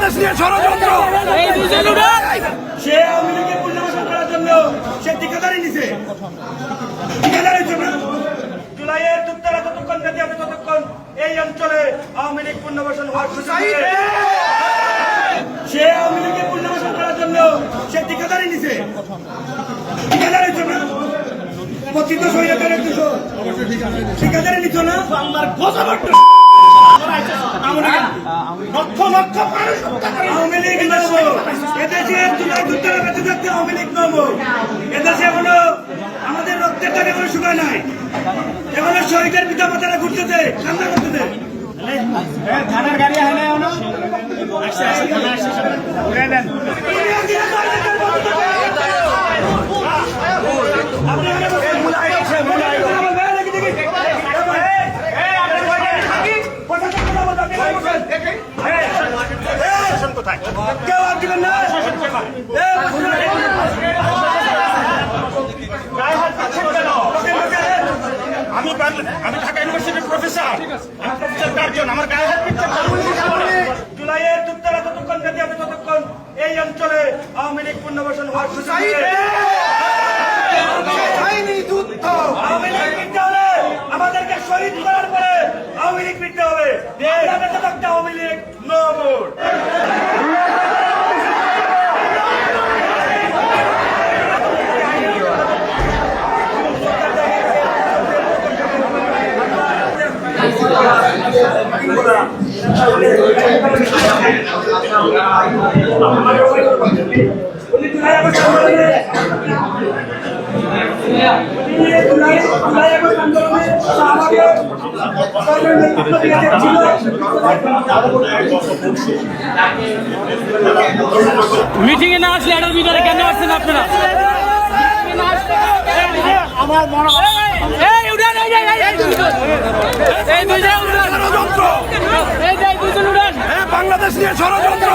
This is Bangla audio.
বাংলাদেশ নিয়ে ষড়যন্ত্র। সে আওয়ামী লীগের পুনর্বাসন করার জন্য সে ঠিকাদারি নিছে। জুলাইয়ের দুধতারা ততক্ষণ বেঁচে আছে ততক্ষণ এই অঞ্চলে আওয়ামী লীগ পুনর্বাসন হওয়ার সুযোগ নেই। সে আওয়ামী লীগের পুনর্বাসন করার জন্য সে ঠিকাদারি নিছে। পতিত শহীদের ঠিকাদারি নিত না। বাংলার আওয়ামী লীগ নব এদেশে জুলাই দুধতারা বেঁচে থাকতে আওয়ামী লীগ নব। এদেশে এখনো আমাদের রক্তের টাকা কোনো শুকায় নাই। এখনো শহীদের পিতা মাতারা ঘুরতেছে, কান্না করতেছে। থানার গাড়ি হয় না কেউ আর দিবেন না। আমি ঢাকা ইউনিভার্সিটির প্রফেসর। আমার গায়ে হাত দিচ্ছেন। জুলাইয়ের দুধতারা ততক্ষণ বেঁচে আছে ততক্ষণ এই অঞ্চলে আওয়ামী লীগ পুনর্বাসন হওয়ার সুযোগ নেই। আওয়ামী লীগ ফিরতে হলে আমাদেরকে শহীদ করার পরে আওয়ামী লীগ ফিরতে হবে। বেঁচে থাকতে Awami League no more. Meeting এ না আসলে এটার ভিতরে কেন আসছেন আপনারা? আমার মনে হয় বাংলাদেশ নিয়ে ষড়যন্ত্র।